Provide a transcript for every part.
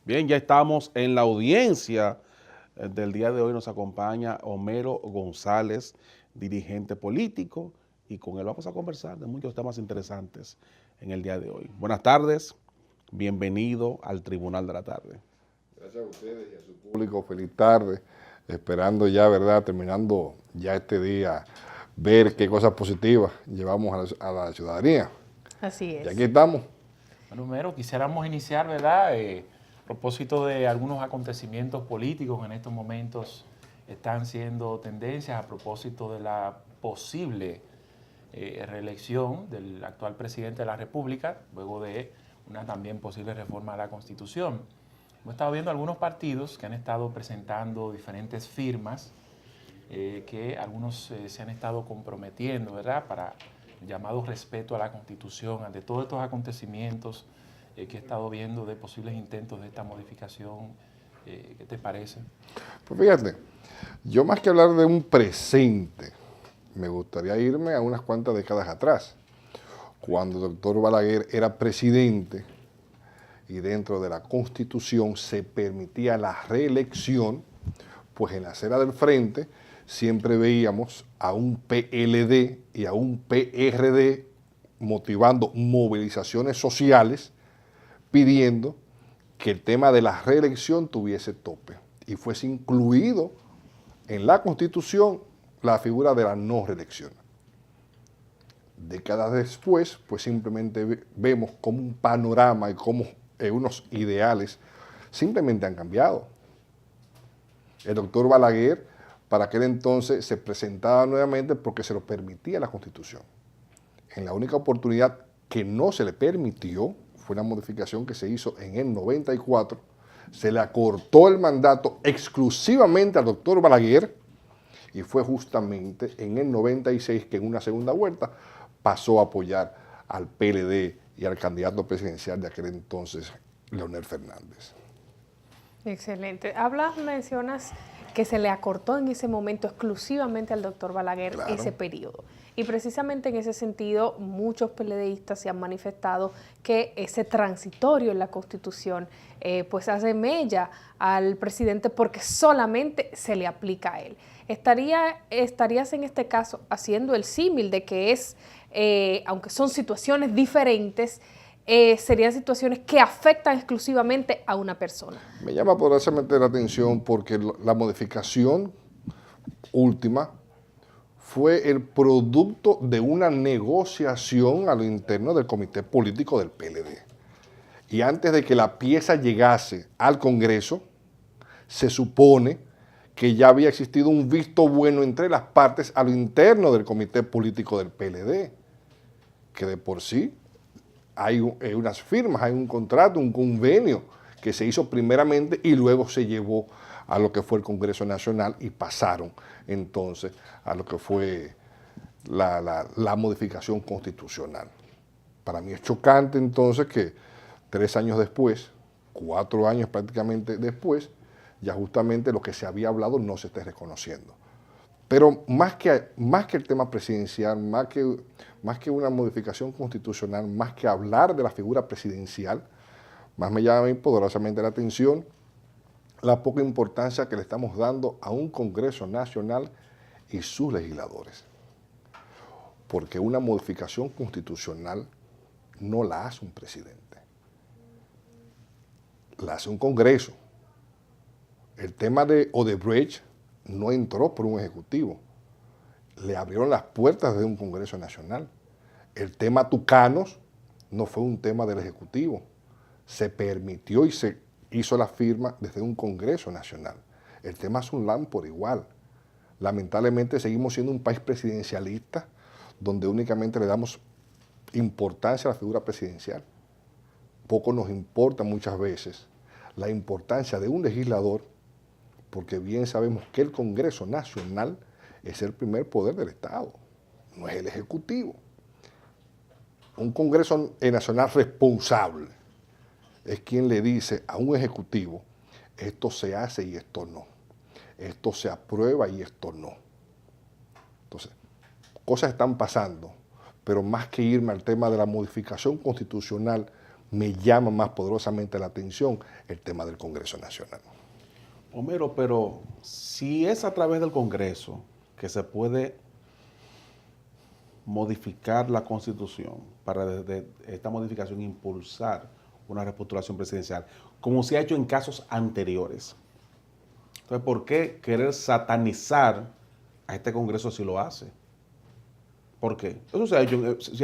Bien, ya estamos en la audiencia del día de hoy. Nos acompaña Homero González, dirigente político, y con él vamos a conversar de muchos temas interesantes en el día de hoy. Buenas tardes, bienvenido al Tribunal de la Tarde. Gracias a ustedes y a su público, feliz tarde, esperando ya, ¿verdad?, terminando ya este día, ver qué cosas positivas llevamos a la ciudadanía. Así Y es. aquí estamos. Bueno, Mero, quisiéramos iniciar, ¿verdad? A propósito de algunos acontecimientos políticos en estos momentos están siendo tendencias a propósito de la posible reelección del actual presidente de la República, luego de una también posible reforma a la Constitución. Hemos estado viendo algunos partidos que han estado presentando diferentes firmas, que algunos se han estado comprometiendo, ¿verdad?, para el llamado respeto a la Constitución ante todos estos acontecimientos que he estado viendo de posibles intentos de esta modificación. ¿Qué te parece? Pues fíjate, yo más que hablar de un presente, me gustaría irme a unas cuantas décadas atrás, cuando el doctor Balaguer era presidente y dentro de la Constitución se permitía la reelección, pues en la acera del frente siempre veíamos a un PLD y a un PRD motivando movilizaciones sociales pidiendo que el tema de la reelección tuviese tope y fuese incluido en la Constitución la figura de la no reelección. Décadas después, pues simplemente vemos como un panorama y como unos ideales simplemente han cambiado. El doctor Balaguer, para aquel entonces, se presentaba nuevamente porque se lo permitía la Constitución. En la única oportunidad que no se le permitió fue una modificación que se hizo en el 94. Se le acortó el mandato exclusivamente al doctor Balaguer y fue justamente en el 96 que en una segunda vuelta pasó a apoyar al PLD y al candidato presidencial de aquel entonces, Leonel Fernández. Excelente. Mencionas que se le acortó en ese momento exclusivamente al doctor Balaguer, claro, ese periodo. Y precisamente en ese sentido, muchos PLDistas se han manifestado que ese transitorio en la Constitución pues hace mella al presidente porque solamente se le aplica a él. ¿Estarías en este caso haciendo el símil de que es, aunque son situaciones diferentes, serían situaciones que afectan exclusivamente a una persona? Me llama poderosamente la atención porque la modificación última fue el producto de una negociación a lo interno del comité político del PLD. Y antes de que la pieza llegase al Congreso, se supone que ya había existido un visto bueno entre las partes a lo interno del comité político del PLD, que de por sí hay unas firmas, hay un contrato, un convenio que se hizo primeramente y luego se llevó a lo que fue el Congreso Nacional y pasaron entonces a lo que fue la modificación constitucional. Para mí es chocante entonces que 3 años después, 4 años prácticamente después, ya justamente lo que se había hablado no se esté reconociendo. Pero más que el tema presidencial, más que una modificación constitucional, más que hablar de la figura presidencial, más me llama a mí poderosamente la atención la poca importancia que le estamos dando a un Congreso Nacional y sus legisladores. Porque una modificación constitucional no la hace un presidente, la hace un Congreso. El tema de Odebrecht no entró por un ejecutivo, le abrieron las puertas de un Congreso Nacional. El tema Tucanos no fue un tema del ejecutivo, se permitió y se hizo la firma desde un Congreso Nacional. El tema Sunlam por igual. Lamentablemente seguimos siendo un país presidencialista donde únicamente le damos importancia a la figura presidencial. Poco nos importa muchas veces la importancia de un legislador, porque bien sabemos que el Congreso Nacional es el primer poder del Estado, no es el Ejecutivo. Un Congreso Nacional responsable es quien le dice a un Ejecutivo, esto se hace y esto no, esto se aprueba y esto no. Entonces, cosas están pasando, pero más que irme al tema de la modificación constitucional, me llama más poderosamente la atención el tema del Congreso Nacional. Homero, pero si es a través del Congreso que se puede modificar la Constitución para desde esta modificación impulsar una repostulación presidencial, como se ha hecho en casos anteriores, entonces, ¿por qué querer satanizar a este Congreso si lo hace? ¿Por qué? Eso se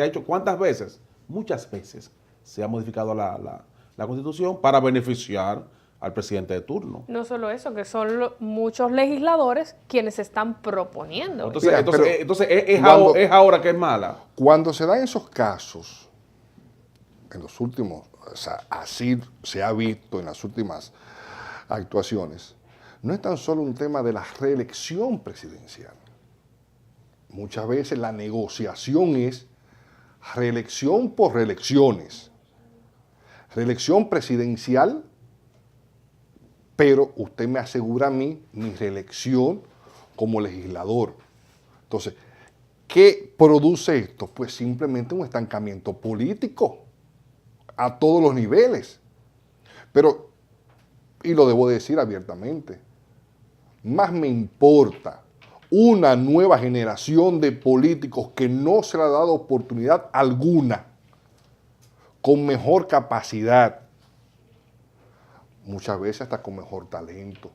ha hecho ¿cuántas veces? Muchas veces se ha modificado la Constitución para beneficiar al presidente de turno. No solo eso, que son muchos legisladores quienes están proponiendo. Entonces, es ahora que es mala. Cuando se dan esos casos, en los últimos, o sea, así se ha visto en las últimas actuaciones, no es tan solo un tema de la reelección presidencial. Muchas veces la negociación es reelección por reelecciones. Reelección presidencial, pero usted me asegura a mí mi reelección como legislador. Entonces, ¿qué produce esto? Pues simplemente un estancamiento político a todos los niveles. Pero, y lo debo decir abiertamente, más me importa una nueva generación de políticos que no se le ha dado oportunidad alguna, con mejor capacidad, muchas veces hasta con mejor talento,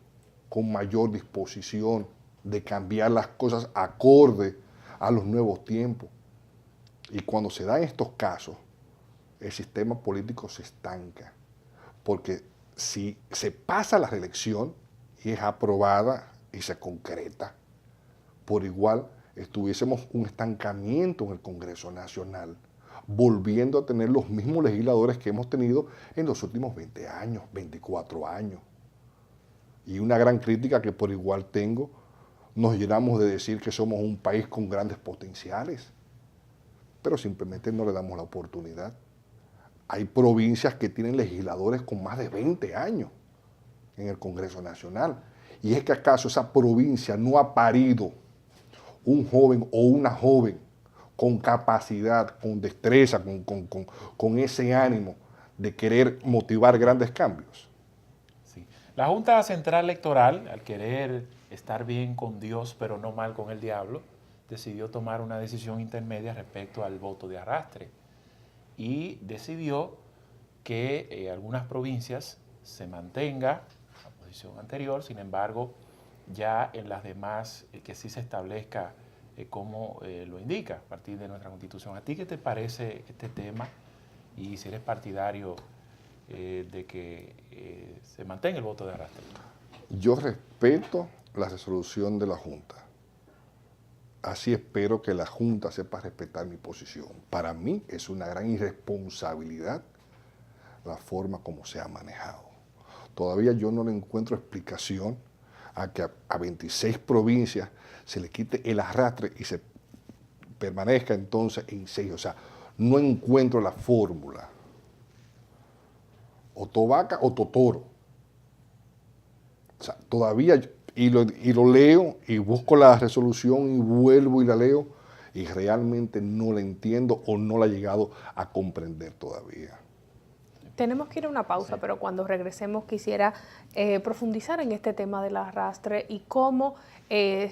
con mayor disposición de cambiar las cosas acorde a los nuevos tiempos. Y cuando se dan estos casos, el sistema político se estanca, porque si se pasa la reelección y es aprobada y se concreta, por igual estuviésemos un estancamiento en el Congreso Nacional, volviendo a tener los mismos legisladores que hemos tenido en los últimos 20 años, 24 años. Y una gran crítica que por igual tengo, nos llenamos de decir que somos un país con grandes potenciales, pero simplemente no le damos la oportunidad. Hay provincias que tienen legisladores con más de 20 años en el Congreso Nacional. ¿Y es que acaso esa provincia no ha parido un joven o una joven con capacidad, con destreza, con ese ánimo de querer motivar grandes cambios? Sí. La Junta Central Electoral, al querer estar bien con Dios, pero no mal con el diablo, decidió tomar una decisión intermedia respecto al voto de arrastre y decidió que algunas provincias se mantenga la posición anterior, sin embargo, ya en las demás que sí se establezca como lo indica a partir de nuestra Constitución. ¿A ti qué te parece este tema y si eres partidario de que se mantenga el voto de arrastre? Yo respeto la resolución de la Junta. Así espero que la Junta sepa respetar mi posición. Para mí es una gran irresponsabilidad la forma como se ha manejado. Todavía yo no le encuentro explicación a que a 26 provincias se le quite el arrastre y se permanezca entonces en 6. O sea, no encuentro la fórmula. O Tobaca o Totoro. O sea, todavía, y lo leo y busco la resolución y vuelvo y la leo y realmente no la entiendo o no la he llegado a comprender todavía. Tenemos que ir a una pausa, pero cuando regresemos quisiera profundizar en este tema del arrastre y cómo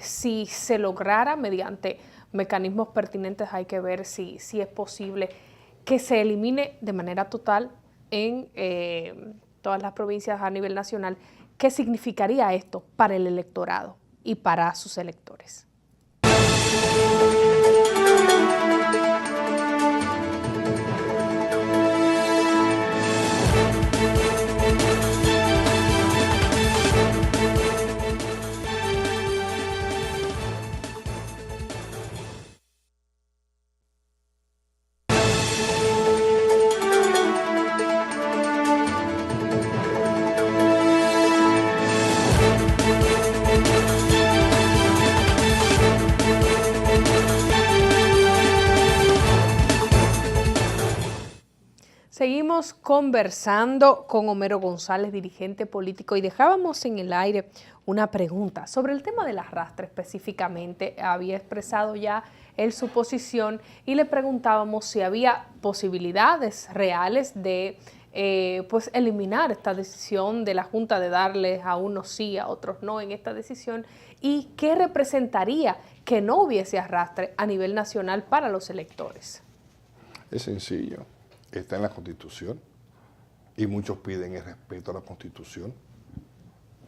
si se lograra mediante mecanismos pertinentes, hay que ver si es posible que se elimine de manera total en todas las provincias a nivel nacional. ¿Qué significaría esto para el electorado y para sus electores? conversando con Homero González, dirigente político, y dejábamos en el aire una pregunta sobre el tema del arrastre específicamente. Había expresado ya él su posición y le preguntábamos si había posibilidades reales de pues eliminar esta decisión de la Junta de darles a unos sí, a otros no en esta decisión, y qué representaría que no hubiese arrastre a nivel nacional para los electores. Es sencillo, está en la Constitución y muchos piden el respeto a la Constitución,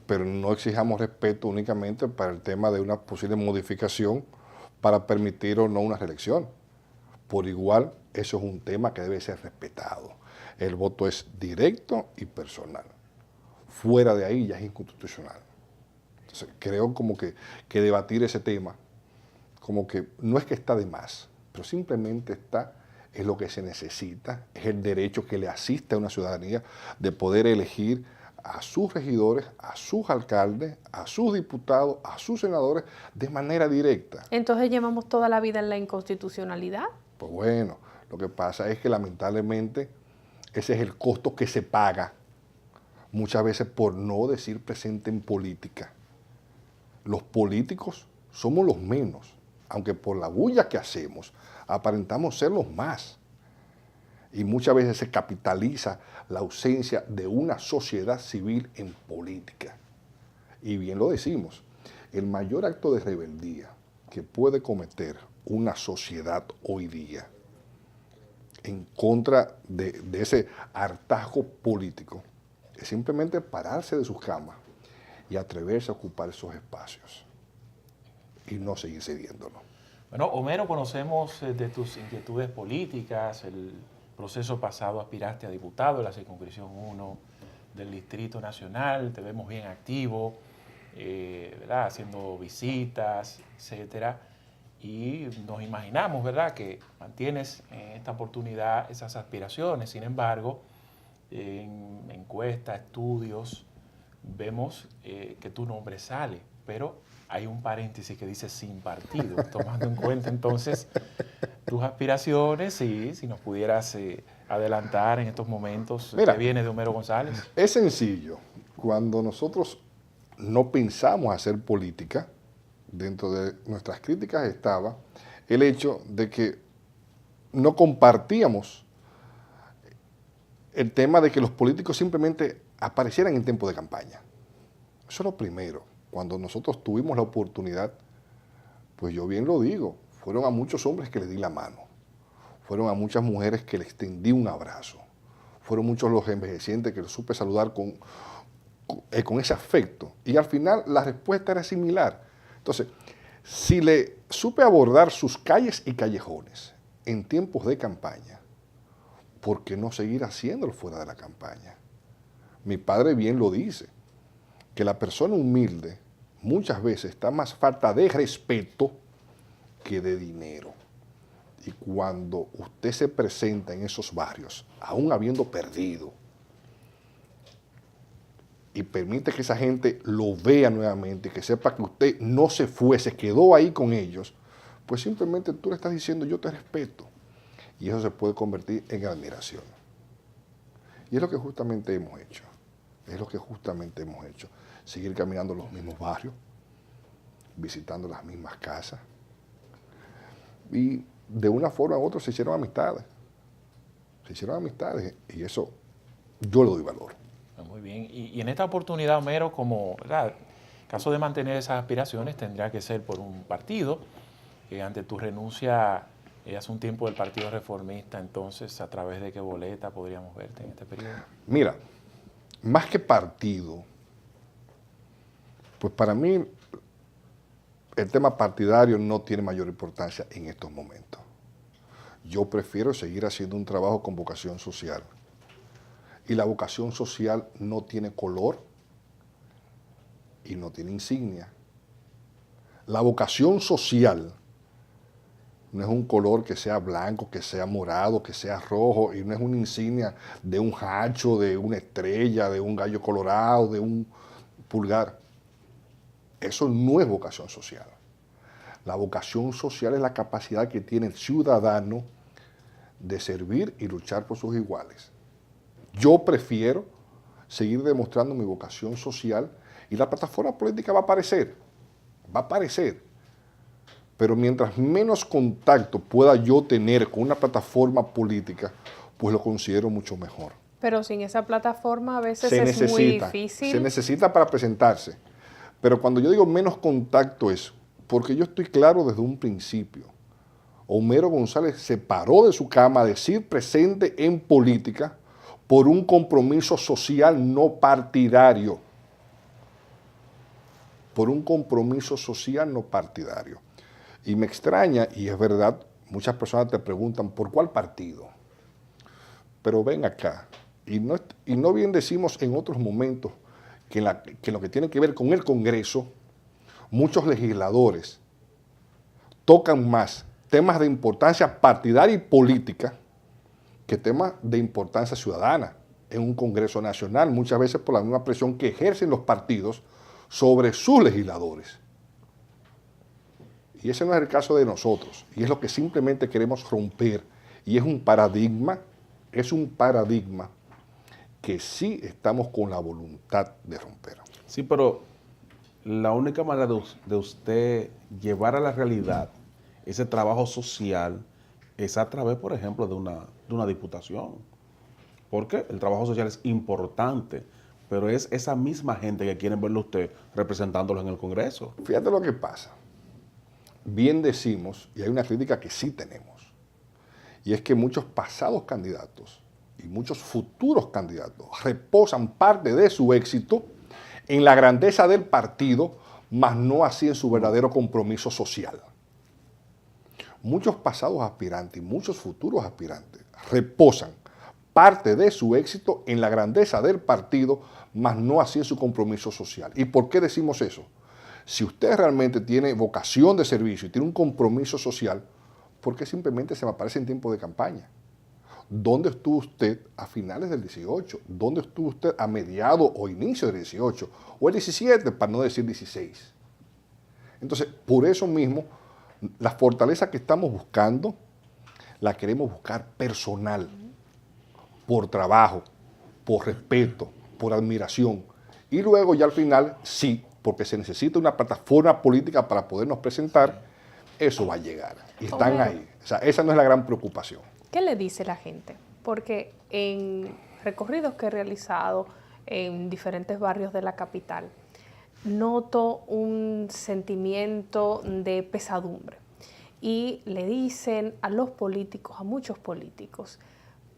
pero no exijamos respeto únicamente para el tema de una posible modificación para permitir o no una reelección. Por igual, eso es un tema que debe ser respetado. El voto es directo y personal. Fuera de ahí ya es inconstitucional. Entonces, creo como que debatir ese tema, como que no es que está de más, pero simplemente está, es lo que se necesita, es el derecho que le asiste a una ciudadanía de poder elegir a sus regidores, a sus alcaldes, a sus diputados, a sus senadores de manera directa. Entonces llevamos toda la vida en la inconstitucionalidad. Pues bueno, lo que pasa es que lamentablemente ese es el costo que se paga muchas veces por no decir presente en política. Los políticos somos los menos, aunque por la bulla que hacemos aparentamos ser los más. Y muchas veces se capitaliza la ausencia de una sociedad civil en política. Y bien lo decimos, el mayor acto de rebeldía que puede cometer una sociedad hoy día en contra de ese hartazgo político es simplemente pararse de sus camas y atreverse a ocupar esos espacios y no seguir cediéndolo. Bueno, Homero, conocemos de tus inquietudes políticas, el proceso pasado aspiraste a diputado de la circunscripción 1 del Distrito Nacional, te vemos bien activo, ¿verdad? Haciendo visitas, etcétera, y nos imaginamos, ¿verdad?, que mantienes en esta oportunidad esas aspiraciones. Sin embargo, en encuestas, estudios, vemos que tu nombre sale, pero hay un paréntesis que dice sin partido, tomando en cuenta entonces tus aspiraciones, y si nos pudieras adelantar en estos momentos. Mira, que viene de Homero González. Es sencillo. Cuando nosotros no pensamos hacer política, dentro de nuestras críticas estaba el hecho de que no compartíamos el tema de que los políticos simplemente aparecieran en tiempo de campaña. Eso es lo primero. Cuando nosotros tuvimos la oportunidad, pues yo bien lo digo, fueron a muchos hombres que les di la mano, fueron a muchas mujeres que les extendí un abrazo, fueron muchos los envejecientes que los supe saludar con ese afecto, y al final la respuesta era similar. Entonces, si le supe abordar sus calles y callejones en tiempos de campaña, ¿por qué no seguir haciéndolo fuera de la campaña? Mi padre bien lo dice, que la persona humilde muchas veces está más falta de respeto que de dinero. Y cuando usted se presenta en esos barrios, aún habiendo perdido, y permite que esa gente lo vea nuevamente, que sepa que usted no se fue, se quedó ahí con ellos, pues simplemente tú le estás diciendo yo te respeto. Y eso se puede convertir en admiración. Y es lo que justamente hemos hecho. Es lo que justamente hemos hecho. Seguir caminando los mismos barrios, visitando las mismas casas. Y de una forma u otra se hicieron amistades. Se hicieron amistades y eso yo le doy valor. Muy bien. Y en esta oportunidad, Homero, como ¿verdad?, caso de mantener esas aspiraciones, tendrá que ser por un partido. Ante tu renuncia hace un tiempo del Partido Reformista, entonces, ¿a través de qué boleta podríamos verte en este periodo? Mira, más que partido, pues para mí el tema partidario no tiene mayor importancia en estos momentos. Yo prefiero seguir haciendo un trabajo con vocación social. Y la vocación social no tiene color y no tiene insignia. La vocación social no es un color que sea blanco, que sea morado, que sea rojo, y no es una insignia de un hacho, de una estrella, de un gallo colorado, de un pulgar. Eso no es vocación social. La vocación social es la capacidad que tiene el ciudadano de servir y luchar por sus iguales. Yo prefiero seguir demostrando mi vocación social y la plataforma política va a aparecer. Pero mientras menos contacto pueda yo tener con una plataforma política, pues lo considero mucho mejor. Pero sin esa plataforma a veces es muy difícil. Se necesita para presentarse. Pero cuando yo digo menos contacto es porque yo estoy claro desde un principio. Homero González se paró de su cama a decir presente en política por un compromiso social no partidario. Por un compromiso social no partidario. Y me extraña, y es verdad, muchas personas te preguntan, ¿por cuál partido? Pero ven acá, y no bien decimos en otros momentos que en lo que tiene que ver con el Congreso, muchos legisladores tocan más temas de importancia partidaria y política que temas de importancia ciudadana en un Congreso nacional, muchas veces por la misma presión que ejercen los partidos sobre sus legisladores. Y ese no es el caso de nosotros, y es lo que simplemente queremos romper, y es un paradigma que sí estamos con la voluntad de romper. Sí, pero la única manera de usted llevar a la realidad ese trabajo social es a través, por ejemplo, de una diputación. Porque el trabajo social es importante, pero es esa misma gente que quieren verlo usted representándolo en el Congreso. Fíjate lo que pasa. Bien decimos, y hay una crítica que sí tenemos, y es que muchos pasados candidatos y muchos futuros candidatos reposan parte de su éxito en la grandeza del partido, mas no así en su verdadero compromiso social. Muchos pasados aspirantes y muchos futuros aspirantes reposan parte de su éxito en la grandeza del partido, mas no así en su compromiso social. ¿Y por qué decimos eso? Si usted realmente tiene vocación de servicio y tiene un compromiso social, ¿por qué simplemente se me aparece en tiempo de campaña? ¿Dónde estuvo usted a finales del 18? ¿Dónde estuvo usted a mediados o inicio del 18? O el 17, para no decir 16. Entonces, por eso mismo, la fortaleza que estamos buscando, la queremos buscar personal, por trabajo, por respeto, por admiración. Y luego ya al final, sí, porque se necesita una plataforma política para podernos presentar, eso va a llegar. Y están ahí. O sea, esa no es la gran preocupación. ¿Qué le dice la gente? Porque en recorridos que he realizado en diferentes barrios de la capital, noto un sentimiento de pesadumbre. Y le dicen a los políticos, a muchos políticos,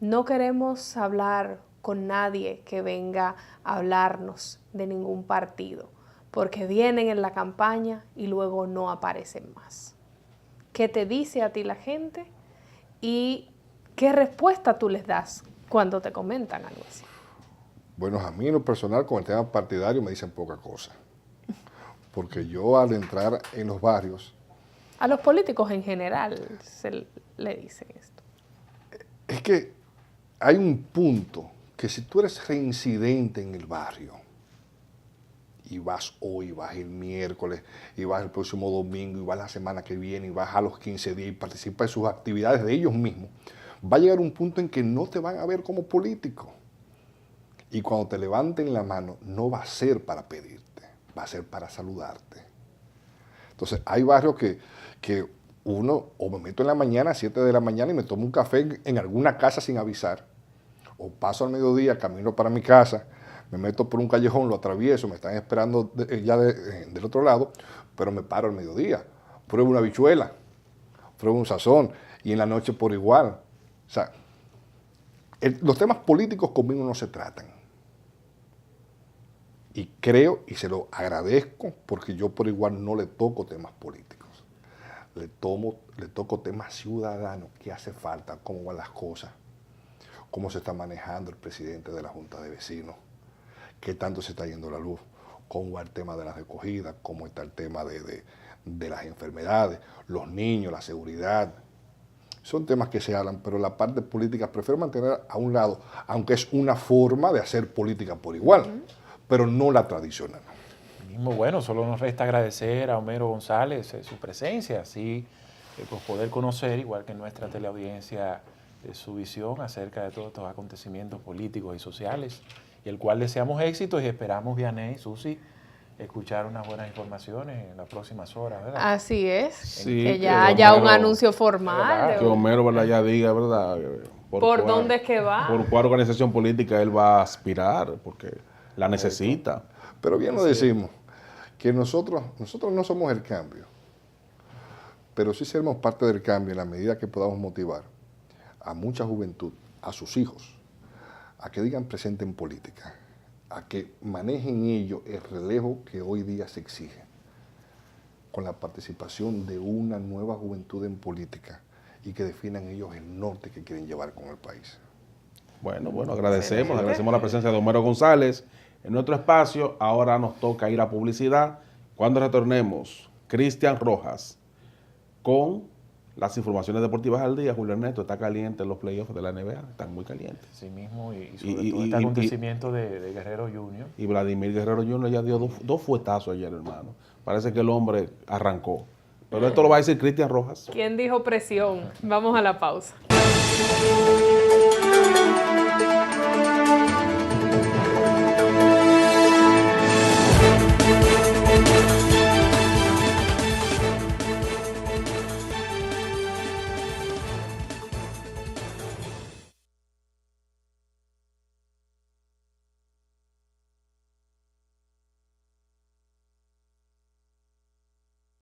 no queremos hablar con nadie que venga a hablarnos de ningún partido, porque vienen en la campaña y luego no aparecen más. ¿Qué te dice a ti la gente? ¿Y qué respuesta tú les das cuando te comentan algo así? Bueno, a mí en lo personal con el tema partidario me dicen poca cosa. Porque yo al entrar en los barrios... A los políticos en general se le dicen esto. Es que hay un punto que si tú eres reincidente en el barrio y vas hoy, vas el miércoles, y vas el próximo domingo, y vas la semana que viene, y vas a los 15 días y participas en sus actividades de ellos mismos, va a llegar un punto en que no te van a ver como político. Y cuando te levanten la mano, no va a ser para pedirte, va a ser para saludarte. Entonces, hay barrios que uno, o me meto en la mañana, a 7 de la mañana, y me tomo un café en alguna casa sin avisar, o paso al mediodía, camino para mi casa, me meto por un callejón, lo atravieso, me están esperando del otro lado, pero me paro al mediodía, pruebo una habichuela, pruebo un sazón, y en la noche por igual. O sea, los temas políticos conmigo no se tratan. Y creo, y se lo agradezco, porque yo por igual no le toco temas políticos. Le toco temas ciudadanos, qué hace falta, cómo van las cosas, cómo se está manejando el presidente de la Junta de Vecinos, qué tanto se está yendo la luz, cómo va el tema de las recogidas, cómo está el tema de las enfermedades, los niños, la seguridad. Son temas que se hablan, pero la parte política prefiero mantener a un lado, aunque es una forma de hacer política por igual, pero no la tradicional. Bueno, solo nos resta agradecer a Homero González su presencia, así pues poder conocer, igual que nuestra teleaudiencia, su visión acerca de todos estos acontecimientos políticos y sociales, y el cual deseamos éxitos y esperamos, Vianey y Susi, escuchar unas buenas informaciones en las próximas horas, ¿verdad? Así es, Sí, que que ya haya un Homero- anuncio formal. Que Homero, ¿verdad?, ya diga, ¿verdad? ¿Por cuál- dónde es que va? Por cuál organización política él va a aspirar, porque la necesita. Pero bien lo decimos, que nosotros no somos el cambio, pero sí seremos parte del cambio en la medida que podamos motivar a mucha juventud, a sus hijos, a que digan presente en política, a que manejen ellos el relevo que hoy día se exige, con la participación de una nueva juventud en política y que definan ellos el norte que quieren llevar con el país. Bueno, agradecemos la presencia de Homero González en nuestro espacio. Ahora nos toca ir a publicidad. Cuando retornemos, Cristian Rojas con las informaciones deportivas al día. Julio Ernesto, está caliente en los playoffs de la NBA, están muy calientes. Sí mismo, y sobre Y- todo y- este y- acontecimiento de Guerrero Junior. Y Vladimir Guerrero Jr. ya dio dos fuetazos ayer, hermano. Parece que el hombre arrancó. Pero esto lo va a decir Cristian Rojas. ¿Quién dijo presión? Vamos a la pausa.